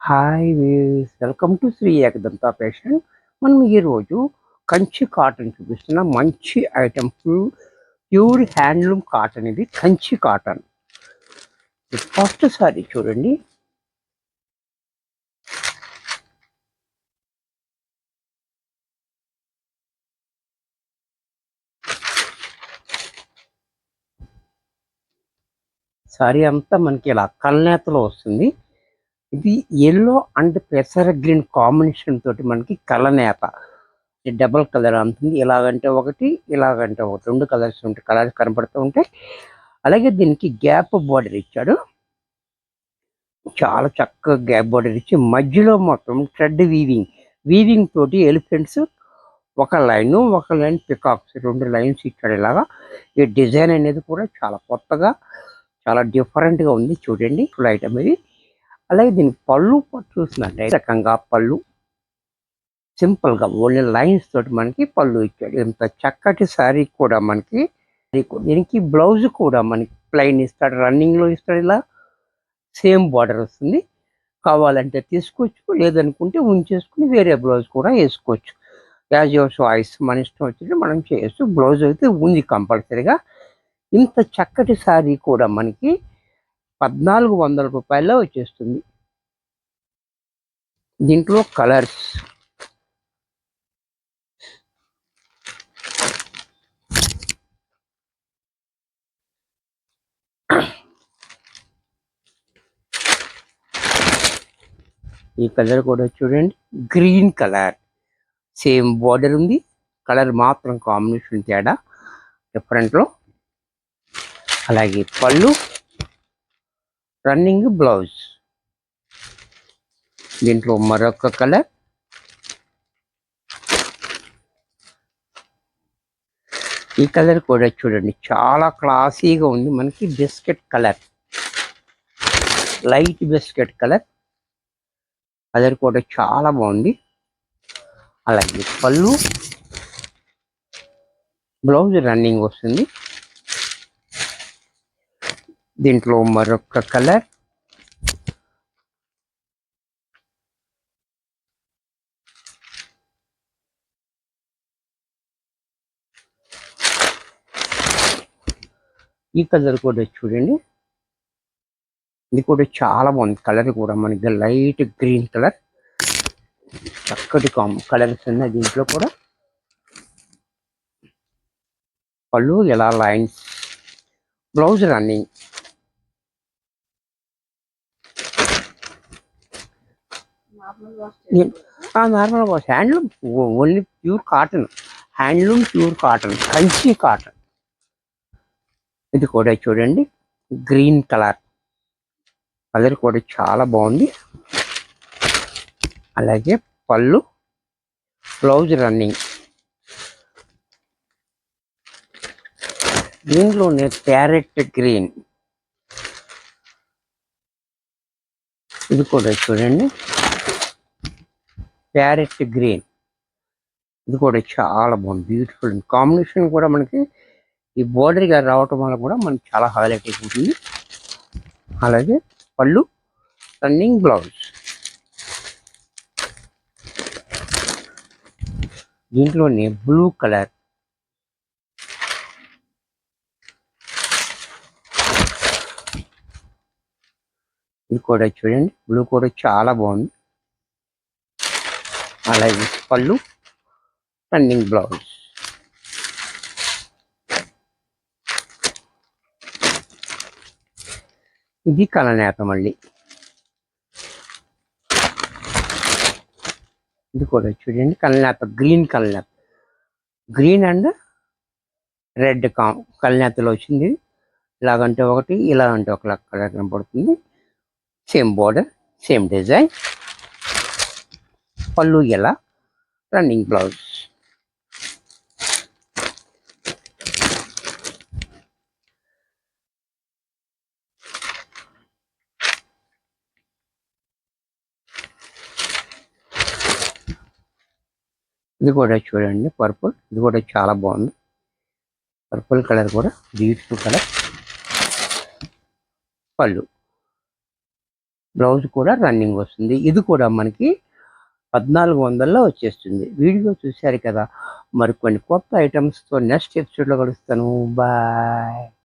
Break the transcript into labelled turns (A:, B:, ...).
A: Hi weaves welcome to Sri Ekadanta fashion. మనం ఈరోజు Kanchi cotton చూపిస్తున్న మంచి ఐటమ్ ప్యూర్ హ్యాండ్లూమ్ కాటన్. ఇది కంచి కాటన్. ఫస్ట్ సారీ చూడండి. సారీ అంతా మనకి ఇలా కల్నేతలో వస్తుంది. ఇది ఎల్లో అండ్ పెసర గ్రీన్ కాంబినేషన్ తోటి మనకి కలనేత డబల్ కలర్ అంటుంది. ఇలాగంటే ఒకటి, ఇలాగంటే ఒకటి, రెండు కలర్స్ ఉంటాయి. కలర్స్ కనపడుతూ ఉంటాయి. అలాగే దీనికి గ్యాప్ బార్డర్ ఇచ్చాడు. చాలా చక్కగా గ్యాప్ బార్డర్ ఇచ్చి మధ్యలో మొత్తం థ్రెడ్ వీవింగ్ తోటి ఎలిఫెంట్స్ ఒక లైన్ పికాక్స్, రెండు లైన్స్ ఇచ్చాడు. ఇలాగా ఈ డిజైన్ అనేది కూడా చాలా కొత్తగా, చాలా డిఫరెంట్గా ఉంది. చూడండి ఫుల్ ఐటమ్ ఇది. అలాగే దీనికి పళ్ళు చూసినట్టే రకంగా పళ్ళు సింపుల్గా ఓన్లీ లైన్స్ తోటి మనకి పళ్ళు ఇచ్చాడు. ఇంత చక్కటి శారీ కూడా మనకి దీనికి బ్లౌజ్ కూడా మనకి ప్లెయిన్ ఇస్తాడు, రన్నింగ్లో ఇస్తాడు. ఇలా సేమ్ బార్డర్ వస్తుంది. కావాలంటే తీసుకోవచ్చు, లేదనుకుంటే ఉంచేసుకుని వేరే బ్లౌజ్ కూడా వేసుకోవచ్చు. యాజ్ యువర్ చాయిస్, మన ఇష్టం వచ్చినట్టు మనం చేయొచ్చు. బ్లౌజ్ అయితే ఉంది కంపల్సరీగా. ఇంత చక్కటి శారీ కూడా మనకి 1400 రూపాయల్లో వచ్చేస్తుంది. దీంట్లో కలర్స్ ఈ కలర్ కూడా చూడండి, గ్రీన్ కలర్. సేమ్ బార్డర్ ఉంది, కలర్ మాత్రం కాంబినేషన్ తేడా డిఫరెంట్లో. అలాగే పళ్ళు, రన్నింగ్ బ్లౌజ్. దీంట్లో మరొక కలర్, ఈ కలర్ కూడా చూడండి చాలా క్లాసీగా ఉంది. మనకి biscuit colour, light biscuit colour. Colour కూడా చాలా బాగుంది. అలాగే పళ్ళు, బ్లౌజ్ రన్నింగ్ వస్తుంది. దీంట్లో మరొక కలర్, ఈ కలర్ కూడా చూడండి, ఇది కూడా చాలా బాగుంది. కలర్ కూడా మనకి లైట్ గ్రీన్ కలర్, చక్కటి కలర్స్ ఉన్నాయి దీంట్లో కూడా. పళ్ళు ఎలా lines, blouse running. Normal wash, handloom, only pure cotton, handloom pure cotton, Kanchi cotton. ఇది కూడా చూడండి గ్రీన్ కలర్, కలర్ కూడా చాలా బాగుంది. అలాగే పళ్ళు, బ్లౌజ్ రన్నింగ్. దీంట్లోనే ప్యారెట్ గ్రీన్, ఇది కూడా చూడండి ప్యారెట్ గ్రీన్. ఇది కూడా చాలా బాగుంది, బ్యూటిఫుల్ కాంబినేషన్ కూడా. మనకి ఈ బోర్డర్ గా రావటం వల్ల కూడా మనకి చాలా హైలైట్ ఉంటుంది. అలాగే పళ్ళు, రన్నింగ్ బ్లౌజ్. దీంట్లోనే బ్లూ కలర్, ఇది కూడా చూడండి బ్లూ కూడా చాలా బాగుంది. అలాగే పళ్ళు, రన్నింగ్ బ్లౌజ్. ఇది కలనేత మళ్ళీ. ఇది కూడా చూడండి కలనేత, గ్రీన్ కలనేత, గ్రీన్ అండ్ రెడ్ కలనేతలో వచ్చింది. ఇలాగంటే ఒకటి, ఇలాగంటే ఒక కలర్ కనపడుతుంది. Same border, same design. పళ్ళు ఎలా, రన్నింగ్ బ్లౌజ్. ఇది కూడా చూడండి పర్పుల్, ఇది కూడా చాలా బాగుంది. పర్పుల్ కలర్ కూడా బ్యూటిఫుల్ కలర్. పళ్ళు బ్లౌజ్ కూడా రన్నింగ్ వస్తుంది. ఇది కూడా మనకి 1400లో వచ్చేస్తుంది. వీడియో చూశారు కదా! మరికొన్ని కొత్త ఐటెమ్స్‌తో నెక్స్ట్ ఎపిసోడ్‌లో కలుస్తాను. బాయ్.